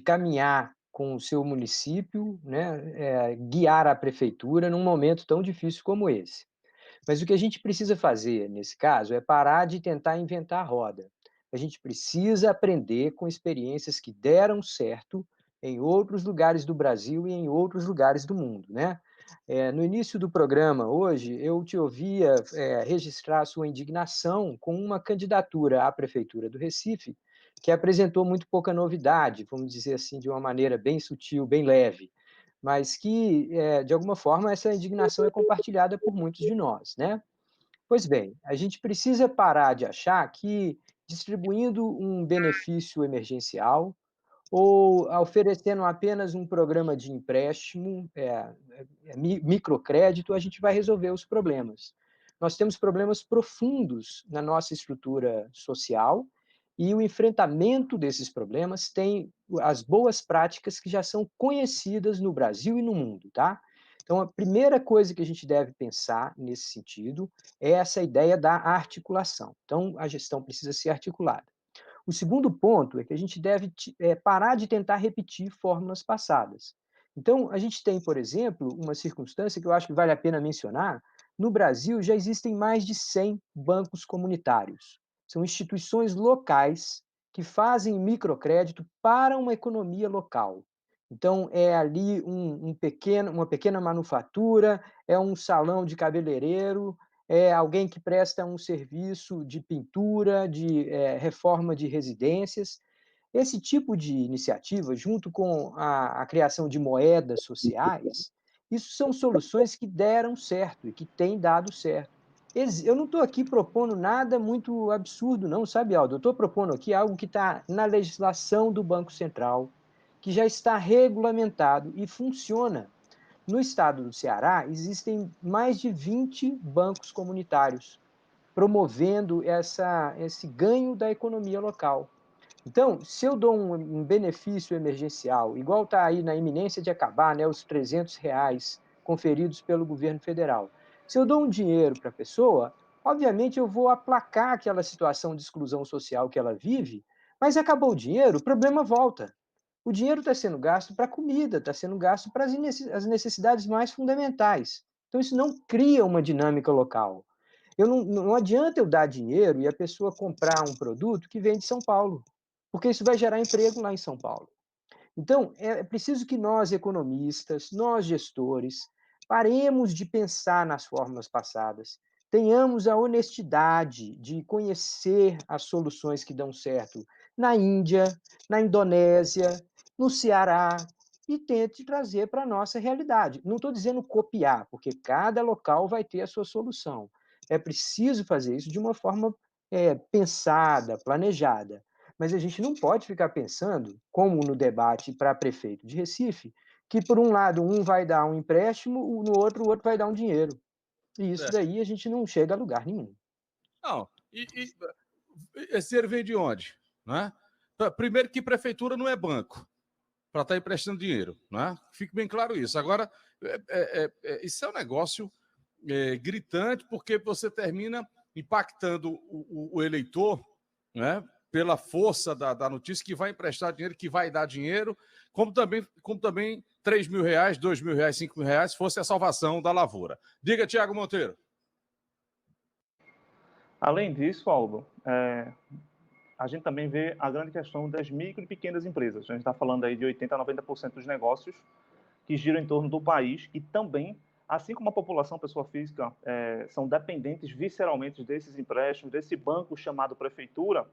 E: caminhar com o seu município, né, guiar a prefeitura num momento tão difícil como esse. Mas o que a gente precisa fazer nesse caso é parar de tentar inventar a roda. A gente precisa aprender com experiências que deram certo em outros lugares do Brasil e em outros lugares do mundo, né? No início do programa hoje, eu te ouvia registrar sua indignação com uma candidatura à Prefeitura do Recife, que apresentou muito pouca novidade, vamos dizer assim, de uma maneira bem sutil, bem leve, mas que, de alguma forma, essa indignação é compartilhada por muitos de nós, né? Pois bem, a gente precisa parar de achar que distribuindo um benefício emergencial ou oferecendo apenas um programa de empréstimo, microcrédito, a gente vai resolver os problemas. Nós temos problemas profundos na nossa estrutura social e o enfrentamento desses problemas tem as boas práticas que já são conhecidas no Brasil e no mundo, tá? Então, a primeira coisa que a gente deve pensar nesse sentido é essa ideia da articulação. Então, a gestão precisa ser articulada. O segundo ponto é que a gente deve parar de tentar repetir fórmulas passadas. Então, a gente tem, por exemplo, uma circunstância que eu acho que vale a pena mencionar. No Brasil, já existem mais de 100 bancos comunitários. São instituições locais que fazem microcrédito para uma economia local. Então, é ali uma pequena manufatura, é um salão de cabeleireiro, é alguém que presta um serviço de pintura, de reforma de residências. Esse tipo de iniciativa, junto com a criação de moedas sociais, isso são soluções que deram certo e que têm dado certo. Eu não estou aqui propondo nada muito absurdo, não, sabe, Aldo? Eu estou propondo aqui algo que está na legislação do Banco Central, que já está regulamentado e funciona. No estado do Ceará, existem mais de 20 bancos comunitários promovendo esse ganho da economia local. Então, se eu dou um benefício emergencial, igual está aí na iminência de acabar, né, os R$300 conferidos pelo governo federal, se eu dou um dinheiro para a pessoa, obviamente eu vou aplacar aquela situação de exclusão social que ela vive, mas acabou o dinheiro, o problema volta. O dinheiro está sendo gasto para comida, está sendo gasto para as necessidades mais fundamentais. Então, isso não cria uma dinâmica local. Não adianta eu dar dinheiro e a pessoa comprar um produto que vem de São Paulo, porque isso vai gerar emprego lá em São Paulo. Então, é preciso que nós, economistas, nós, gestores, paremos de pensar nas fórmulas passadas, tenhamos a honestidade de conhecer as soluções que dão certo na Índia, na Indonésia, no Ceará, e tente trazer para a nossa realidade. Não estou dizendo copiar, porque cada local vai ter a sua solução. É preciso fazer isso de uma forma pensada, planejada. Mas a gente não pode ficar pensando, como no debate para prefeito de Recife, que por um lado um vai dar um empréstimo, no outro o outro vai dar um dinheiro. E isso daí a gente não chega a lugar nenhum.
C: Não, esse dinheiro vem de onde? Né? Primeiro que prefeitura não é banco para estar emprestando dinheiro. Né? Fique bem claro isso. Agora, isso é um negócio gritante, porque você termina impactando o eleitor, né? Pela força da notícia, que vai emprestar dinheiro, que vai dar dinheiro, como também R$3.000, R$2.000, R$5.000 fosse a salvação da lavoura. Diga, Tiago Monteiro.
G: Além disso, Aldo, a gente também vê a grande questão das micro e pequenas empresas. A gente está falando aí de 80% a 90% dos negócios que giram em torno do país e também, assim como a população, pessoa física, são dependentes visceralmente desses empréstimos, desse banco chamado prefeitura,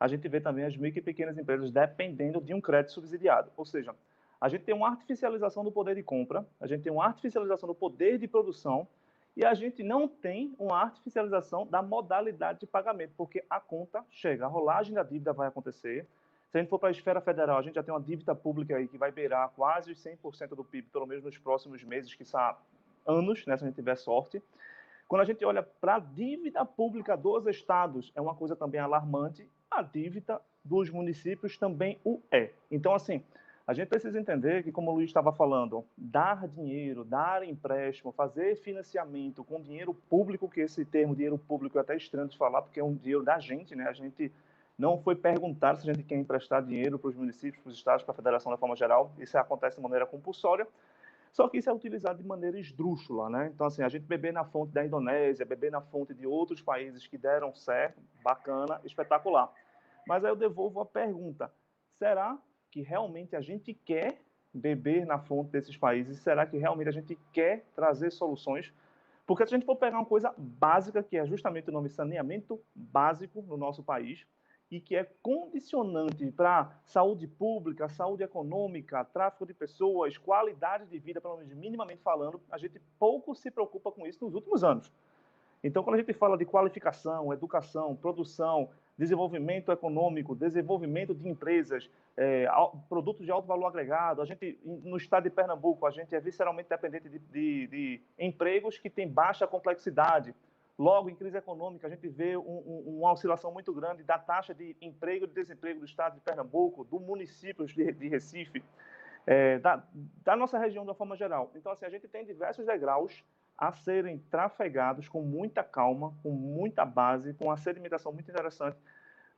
G: a gente vê também as micro e pequenas empresas dependendo de um crédito subsidiado. Ou seja, a gente tem uma artificialização do poder de compra, a gente tem uma artificialização do poder de produção e a gente não tem uma artificialização da modalidade de pagamento, porque a conta chega, a rolagem da dívida vai acontecer. Se a gente for para a esfera federal, a gente já tem uma dívida pública aí que vai beirar quase os 100% do PIB, pelo menos nos próximos meses, que são anos, né, se a gente tiver sorte. Quando a gente olha para a dívida pública dos estados, é uma coisa também alarmante, a dívida dos municípios também o é. Então, assim, a gente precisa entender que, como o Luiz estava falando, dar dinheiro, dar empréstimo, fazer financiamento com dinheiro público, que esse termo dinheiro público é até estranho de falar, porque é um dinheiro da gente, né? A gente não foi perguntar se a gente quer emprestar dinheiro para os municípios, para os estados, para a federação de forma geral. Isso acontece de maneira compulsória. Só que isso é utilizado de maneira esdrúxula, né? Então, assim, a gente beber na fonte da Indonésia, beber na fonte de outros países que deram certo, bacana, espetacular. Mas aí eu devolvo a pergunta, será que realmente a gente quer beber na fonte desses países? Será que realmente a gente quer trazer soluções? Porque se a gente for pegar uma coisa básica, que é justamente o nome saneamento básico no nosso país, e que é condicionante para saúde pública, saúde econômica, tráfico de pessoas, qualidade de vida, pelo menos minimamente falando, a gente pouco se preocupa com isso nos últimos anos. Então, quando a gente fala de qualificação, educação, produção, desenvolvimento econômico, desenvolvimento de empresas, produtos de alto valor agregado, a gente, no estado de Pernambuco, a gente é visceralmente dependente de empregos que têm baixa complexidade. Logo, em crise econômica, a gente vê uma oscilação muito grande da taxa de emprego e de desemprego do estado de Pernambuco, do município de Recife, da nossa região de uma forma geral. Então, assim, a gente tem diversos degraus a serem trafegados com muita calma, com muita base, com uma sedimentação muito interessante,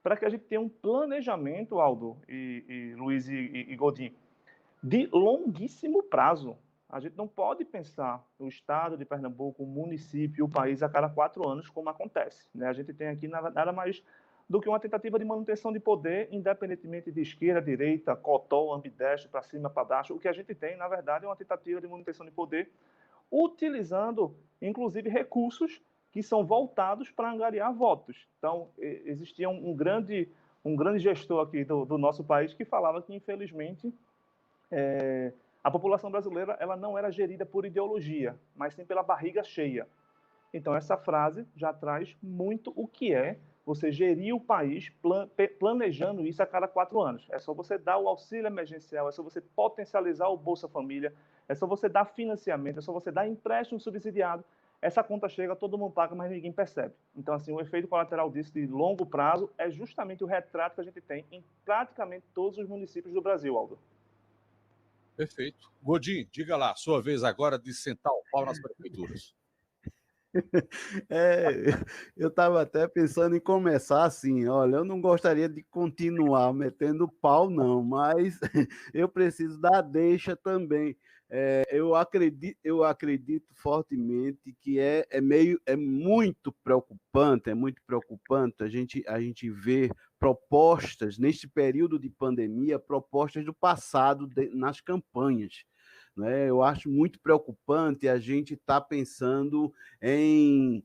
G: para que a gente tenha um planejamento, Aldo, e Luiz e Godinho, de longuíssimo prazo. A gente não pode pensar o estado de Pernambuco, o município, o país a cada 4 anos, como acontece, né? A gente tem aqui nada mais do que uma tentativa de manutenção de poder, independentemente de esquerda, direita, cotó, ambidestro, para cima, para baixo. O que a gente tem, na verdade, é uma tentativa de manutenção de poder, utilizando, inclusive, recursos que são voltados para angariar votos. Então, existia um grande gestor aqui do nosso país que falava que, infelizmente, a população brasileira ela não era gerida por ideologia, mas sim pela barriga cheia. Então, essa frase já traz muito o que é você gerir o país planejando isso a cada 4 anos. É só você dar o auxílio emergencial, é só você potencializar o Bolsa Família, é só você dar financiamento, é só você dar empréstimo subsidiado. Essa conta chega, todo mundo paga, mas ninguém percebe. Então, assim, o efeito colateral disso de longo prazo é justamente o retrato que a gente tem em praticamente todos os municípios do Brasil, Aldo.
C: Perfeito. Godinho, diga lá, sua vez agora de sentar o pau nas prefeituras.
F: Eu estava até pensando em começar assim, olha, eu não gostaria de continuar metendo pau, não, mas eu preciso dar deixa também. Eu acredito fortemente que é muito preocupante a gente ver propostas, neste período de pandemia, propostas do passado nas campanhas. Né? Eu acho muito preocupante a gente estar pensando em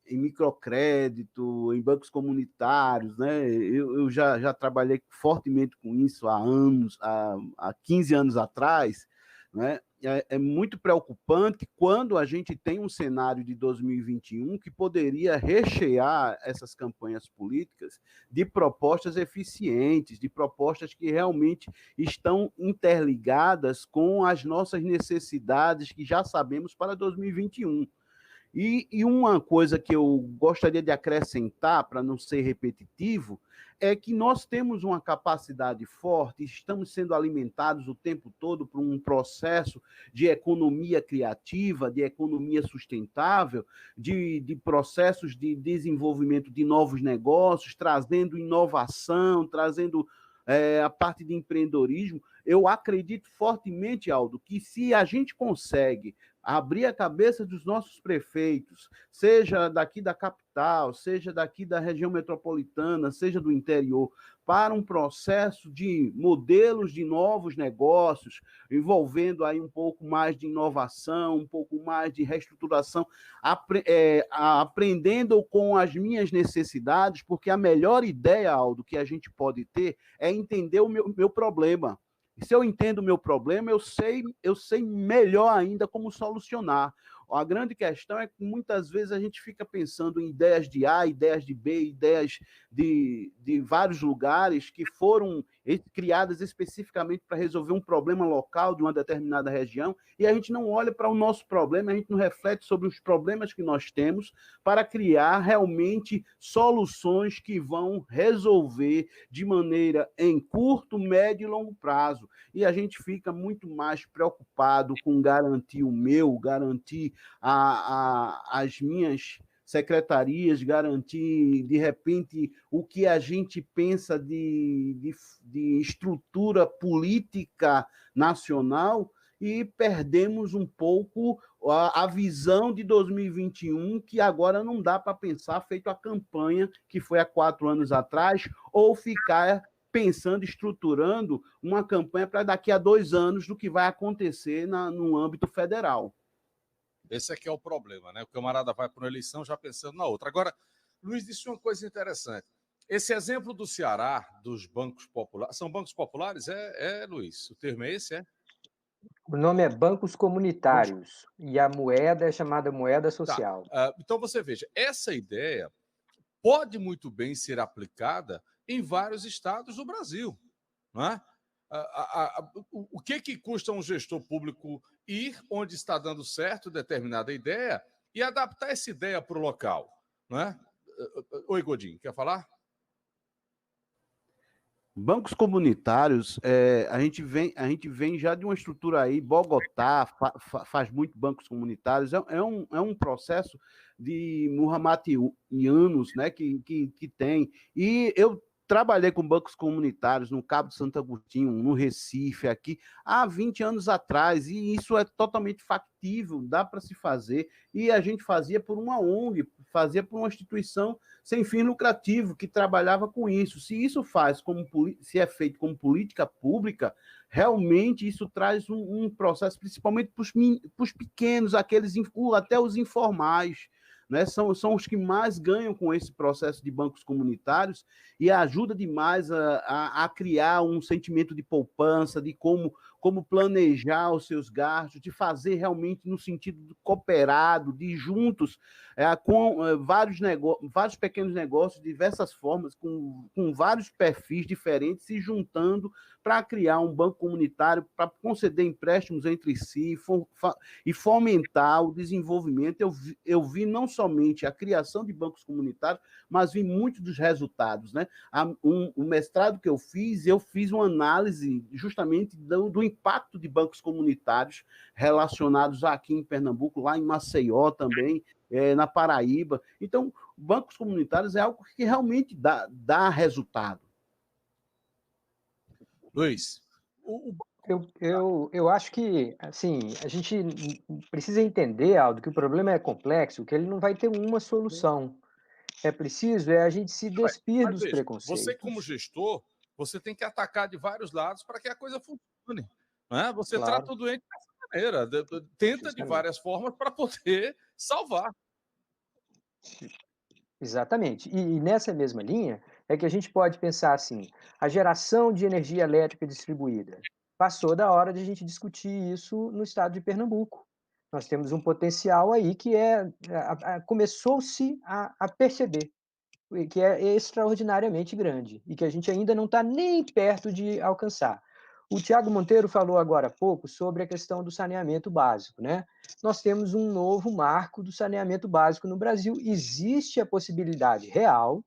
F: microcrédito, em bancos comunitários. Né? Eu já trabalhei fortemente com isso há anos, há 15 anos atrás. Né? É muito preocupante quando a gente tem um cenário de 2021 que poderia rechear essas campanhas políticas de propostas eficientes, de propostas que realmente estão interligadas com as nossas necessidades que já sabemos para 2021. E uma coisa que eu gostaria de acrescentar, para não ser repetitivo, é que nós temos uma capacidade forte, estamos sendo alimentados o tempo todo por um processo de economia criativa, de economia sustentável, de processos de desenvolvimento de novos negócios, trazendo inovação, trazendo a parte de empreendedorismo. Eu acredito fortemente, Aldo, que se a gente consegue abrir a cabeça dos nossos prefeitos, seja daqui da capital, seja daqui da região metropolitana, seja do interior, para um processo de modelos de novos negócios, envolvendo aí um pouco mais de inovação, um pouco mais de reestruturação, aprendendo com as minhas necessidades, porque a melhor ideia, Aldo, que a gente pode ter é entender o meu problema. E se eu entendo o meu problema, eu sei melhor ainda como solucionar. A grande questão é que muitas vezes a gente fica pensando em ideias de A, ideias de B, ideias de vários lugares que foram criadas especificamente para resolver um problema local de uma determinada região, e a gente não olha para o nosso problema, a gente não reflete sobre os problemas que nós temos para criar realmente soluções que vão resolver de maneira em curto, médio e longo prazo. E a gente fica muito mais preocupado com garantir o meu, garantir as minhas secretarias, garantir, de repente, o que a gente pensa de estrutura política nacional, e perdemos um pouco a visão de 2021, que agora não dá para pensar feito a campanha que foi há 4 anos atrás, ou ficar pensando, estruturando uma campanha para daqui a 2 anos do que vai acontecer no âmbito federal.
C: Esse aqui é o problema, né? O camarada vai para uma eleição já pensando na outra. Agora, Luiz disse uma coisa interessante. Esse exemplo do Ceará, dos bancos populares... São bancos populares? Luiz? O termo é esse, é?
E: O nome é bancos comunitários. E a moeda é chamada moeda social.
C: Tá. Então, você veja, essa ideia pode muito bem ser aplicada em vários estados do Brasil, não é? O que custa um gestor público ir onde está dando certo determinada ideia e adaptar essa ideia para o local, não é? Oi, Godinho, quer falar?
F: Bancos comunitários, a gente vem já de uma estrutura aí, Bogotá faz muito bancos comunitários, é um processo de muhamadianos, né, que tem, e eu trabalhei com bancos comunitários no Cabo de Santo Agostinho, no Recife, aqui, há 20 anos atrás, e isso é totalmente factível, dá para se fazer, e a gente fazia por uma ONG, fazia por uma instituição sem fim lucrativo, que trabalhava com isso. Se isso se é feito como política pública, realmente isso traz um processo, principalmente para os pequenos, até os informais, né? São os que mais ganham com esse processo de bancos comunitários, e ajuda demais a criar um sentimento de poupança, de como planejar os seus gastos, de fazer realmente no sentido cooperado, de juntos, com vários pequenos negócios, de diversas formas, com vários perfis diferentes, se juntando para criar um banco comunitário, para conceder empréstimos entre si e fomentar o desenvolvimento. Eu vi não somente a criação de bancos comunitários, mas vi muitos dos resultados, né? O mestrado que eu fiz uma análise justamente do impacto de bancos comunitários relacionados aqui em Pernambuco, lá em Maceió também, na Paraíba. Então, bancos comunitários é algo que realmente dá resultado.
C: Luiz,
E: Eu acho que, assim, a gente precisa entender, Aldo, que o problema é complexo, que ele não vai ter uma solução. É preciso a gente se despir dos preconceitos.
C: Você, como gestor, você tem que atacar de vários lados para que a coisa funcione. Né? Você trata o doente dessa maneira, tenta de várias formas para poder salvar.
E: Exatamente. E nessa mesma linha é que a gente pode pensar assim, a geração de energia elétrica distribuída. Passou da hora de a gente discutir isso no estado de Pernambuco. Nós temos um potencial aí que começou-se a perceber, que é extraordinariamente grande e que a gente ainda não está nem perto de alcançar. O Tiago Monteiro falou agora há pouco sobre a questão do saneamento básico, né? Nós temos um novo marco do saneamento básico no Brasil. Existe a possibilidade real,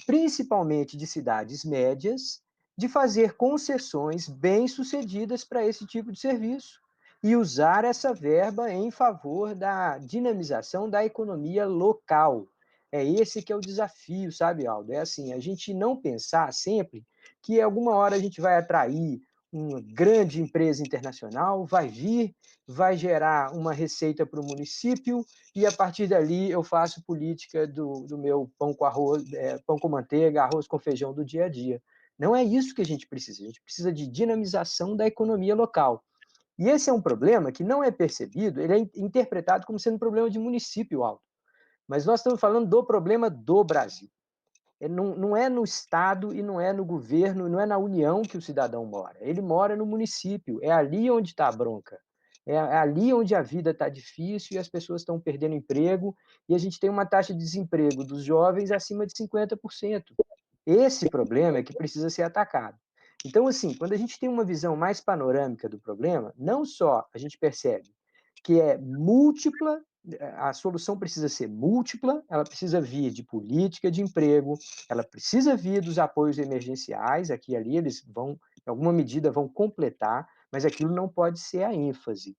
E: principalmente de cidades médias, de fazer concessões bem-sucedidas para esse tipo de serviço e usar essa verba em favor da dinamização da economia local. É esse que é o desafio, sabe, Aldo? É assim, a gente não pensar sempre que alguma hora a gente vai atrair uma grande empresa internacional, vai vir, vai gerar uma receita para o município e, a partir dali, eu faço política do meu pão com arroz, pão com manteiga, arroz com feijão do dia a dia. Não é isso que a gente precisa de dinamização da economia local. E esse é um problema que não é percebido, ele é interpretado como sendo um problema de município alto. Mas nós estamos falando do problema do Brasil. Não é no Estado e não é no governo, não é na União que o cidadão mora. Ele mora no município, é ali onde está a bronca. É ali onde a vida está difícil e as pessoas estão perdendo emprego e a gente tem uma taxa de desemprego dos jovens acima de 50%. Esse problema é que precisa ser atacado. Então, assim, quando a gente tem uma visão mais panorâmica do problema, não só a gente percebe que é múltipla, a solução precisa ser múltipla, ela precisa vir de política de emprego, ela precisa vir dos apoios emergenciais, aqui e ali eles vão, em alguma medida, vão completar, mas aquilo não pode ser a ênfase.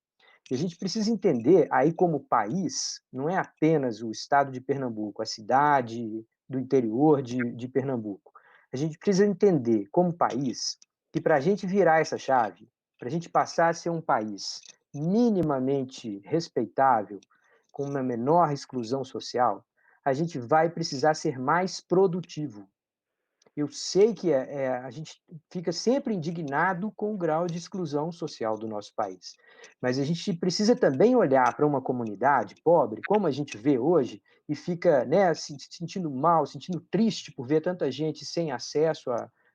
E: E a gente precisa entender, aí como país, não é apenas o estado de Pernambuco, a cidade do interior de Pernambuco. A gente precisa entender, como país, que para a gente virar essa chave, para a gente passar a ser um país minimamente respeitável, com uma menor exclusão social, a gente vai precisar ser mais produtivo. Eu sei que a gente fica sempre indignado com o grau de exclusão social do nosso país, mas a gente precisa também olhar para uma comunidade pobre, como a gente vê hoje, e fica, né, se sentindo mal, sentindo triste por ver tanta gente sem acesso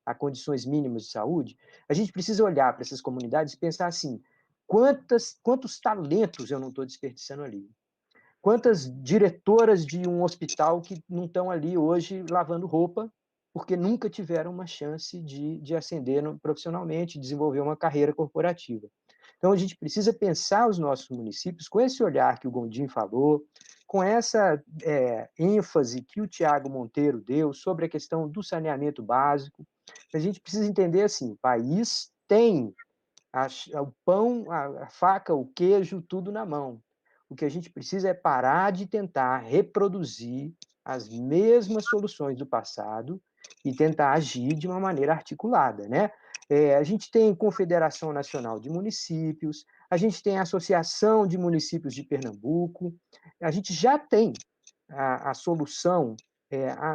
E: a condições mínimas de saúde. A gente precisa olhar para essas comunidades e pensar assim, quantos talentos eu não estou desperdiçando ali? Quantas diretoras de um hospital que não estão ali hoje lavando roupa, porque nunca tiveram uma chance de ascender profissionalmente, desenvolver uma carreira corporativa. Então, a gente precisa pensar os nossos municípios com esse olhar que o Gondim falou, com essa ênfase que o Tiago Monteiro deu sobre a questão do saneamento básico. A gente precisa entender assim, o país tem o pão, a faca, o queijo, tudo na mão. O que a gente precisa é parar de tentar reproduzir as mesmas soluções do passado e tentar agir de uma maneira articulada, né? A gente tem Confederação Nacional de Municípios, a gente tem a Associação de Municípios de Pernambuco, a gente já tem a solução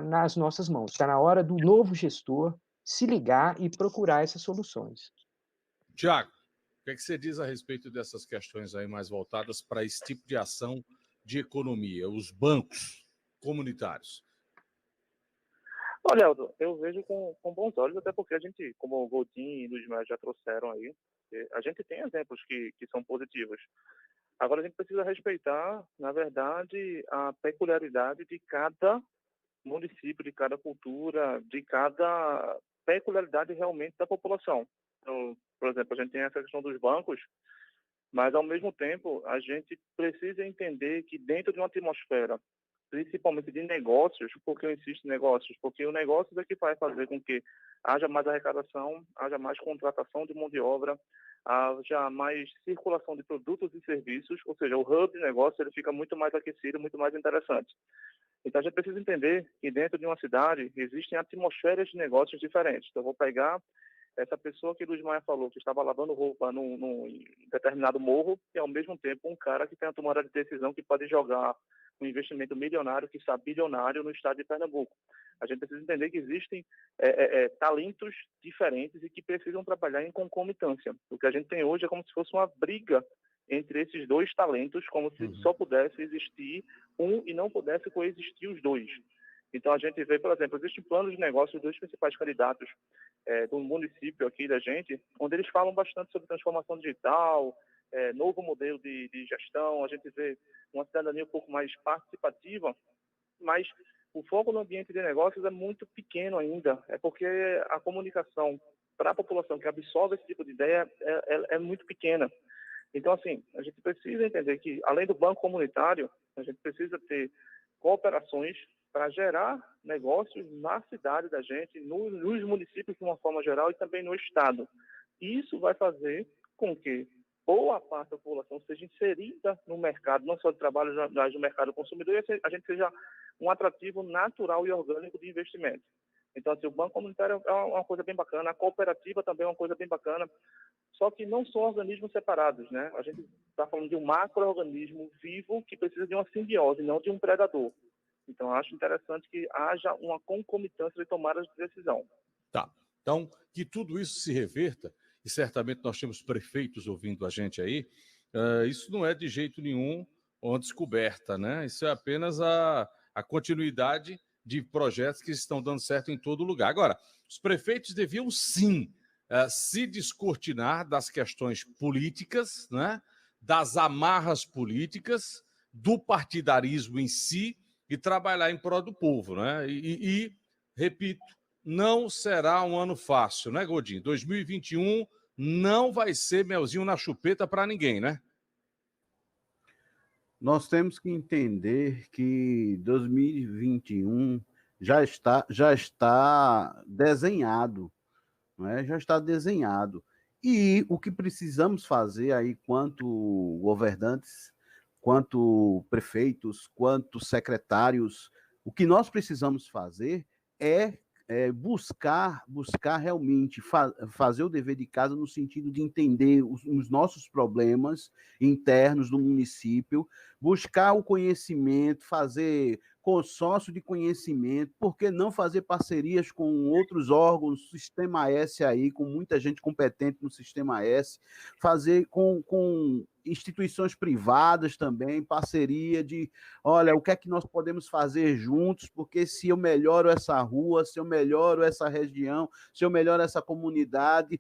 E: nas nossas mãos. Está na hora do novo gestor se ligar e procurar essas soluções.
C: Tiago, o que é que você diz a respeito dessas questões aí mais voltadas para esse tipo de ação de economia, os bancos comunitários?
G: Olha, Aldo, eu vejo com bons olhos, até porque a gente, como o Godinho e Luiz Maia já trouxeram aí, a gente tem exemplos que são positivos. Agora a gente precisa respeitar, na verdade, a peculiaridade de cada município, de cada cultura, de cada peculiaridade realmente da população. Então, por exemplo, a gente tem essa questão dos bancos, mas, ao mesmo tempo, a gente precisa entender que dentro de uma atmosfera, principalmente de negócios, porque eu insisto em negócios, porque o negócio é que vai fazer com que haja mais arrecadação, haja mais contratação de mão de obra, haja mais circulação de produtos e serviços, ou seja, o hub de negócio ele fica muito mais aquecido, muito mais interessante. Então, a gente precisa entender que dentro de uma cidade existem atmosferas de negócios diferentes. Então, eu vou pegar essa pessoa que o Luiz Maia falou, que estava lavando roupa num determinado morro, e, ao mesmo tempo, um cara que tem a tomada de decisão que pode jogar um investimento milionário, que está bilionário, no estado de Pernambuco. A gente precisa entender que existem talentos diferentes e que precisam trabalhar em concomitância. O que a gente tem hoje é como se fosse uma briga entre esses dois talentos, como se só pudesse existir um e não pudesse coexistir os dois. Então, a gente vê, por exemplo, existe um plano de negócios dos principais candidatos do município aqui da gente, onde eles falam bastante sobre transformação digital, novo modelo de gestão. A gente vê uma cidadania um pouco mais participativa, mas o foco no ambiente de negócios é muito pequeno ainda. É porque a comunicação para a população que absorve esse tipo de ideia é muito pequena. Então, assim, a gente precisa entender que, além do banco comunitário, a gente precisa ter cooperações para gerar negócios na cidade da gente, nos municípios de uma forma geral e também no estado. Isso vai fazer com que boa parte da população seja inserida no mercado, não só de trabalho, mas no mercado consumidor, e a gente seja um atrativo natural e orgânico de investimento. Então, assim, o banco comunitário é uma coisa bem bacana, a cooperativa também é uma coisa bem bacana, só que não são organismos separados, né? A gente está falando de um macro-organismo vivo que precisa de uma simbiose, não de um predador. Então, acho interessante que haja uma concomitância de tomadas de decisão.
C: Tá. Então, que tudo isso se reverta, e certamente nós temos prefeitos ouvindo a gente aí, isso não é de jeito nenhum uma descoberta, né? Isso é apenas a continuidade de projetos que estão dando certo em todo lugar. Agora, os prefeitos deviam sim se descortinar das questões políticas, né? Das amarras políticas, do partidarismo em si e trabalhar em prol do povo, né? E repito, não será um ano fácil, né, Godinho? 2021 não vai ser melzinho na chupeta para ninguém, né?
F: Nós temos que entender que 2021 já está desenhado, não é? Já está desenhado. E o que precisamos fazer aí, quanto governantes, quanto prefeitos, quanto secretários, o que nós precisamos fazer é buscar realmente fazer o dever de casa no sentido de entender os nossos problemas internos do município, buscar o conhecimento, fazer consórcio de conhecimento, por que não fazer parcerias com outros órgãos, Sistema S aí, com muita gente competente no Sistema S, fazer com instituições privadas também, parceria de, olha, o que é que nós podemos fazer juntos, porque se eu melhoro essa rua, se eu melhoro essa região, se eu melhoro essa comunidade,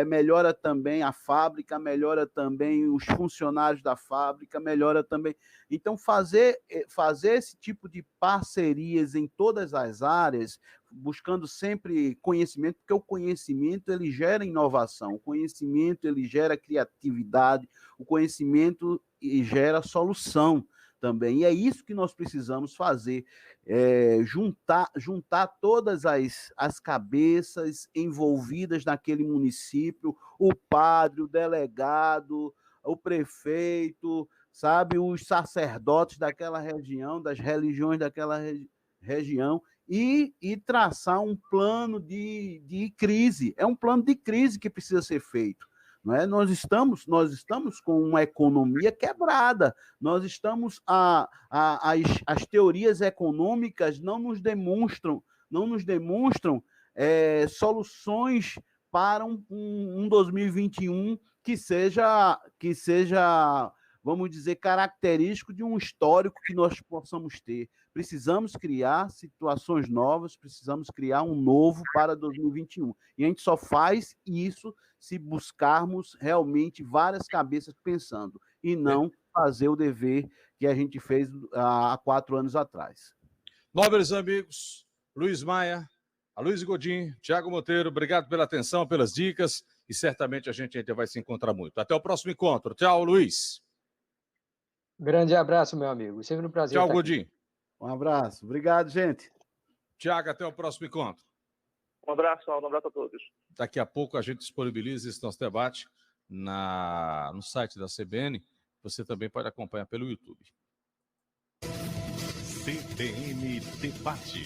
F: melhora também a fábrica, melhora também os funcionários da fábrica, melhora também... Então, fazer esse tipo de parcerias em todas as áreas, buscando sempre conhecimento, porque o conhecimento ele gera inovação, o conhecimento ele gera criatividade, o conhecimento gera solução também. E é isso que nós precisamos fazer, juntar todas as cabeças envolvidas naquele município, o padre, o delegado, o prefeito, sabe, os sacerdotes daquela região, das religiões daquela região, e traçar um plano de crise. É um plano de crise que precisa ser feito. Não é? Nós estamos com uma economia quebrada, nós estamos as teorias econômicas não nos demonstram soluções para um 2021 que seja, vamos dizer, característico de um histórico que nós possamos ter. Precisamos criar situações novas, precisamos criar um novo para 2021. E a gente só faz isso se buscarmos realmente várias cabeças pensando, e não fazer o dever que a gente fez há 4 anos atrás.
C: Nobres amigos, Luiz Maia, Aloysio Godin, Tiago Monteiro, obrigado pela atenção, pelas dicas, e certamente a gente ainda vai se encontrar muito. Até o próximo encontro. Tchau, Luiz.
E: Grande abraço, meu amigo. Sempre um prazer.
C: Tchau, Godin.
F: Um abraço. Obrigado, gente.
C: Tiago, até o próximo encontro.
G: Um abraço, Aldo. Um abraço a todos.
C: Daqui a pouco a gente disponibiliza esse nosso debate no site da CBN. Você também pode acompanhar pelo YouTube.
B: CBN Debate.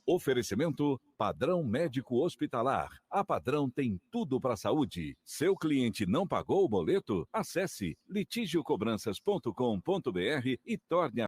D: Oferecimento Padrão Médico Hospitalar. A Padrão tem tudo para a saúde. Seu cliente não pagou o boleto? Acesse litigiocobranças.com.br e torne a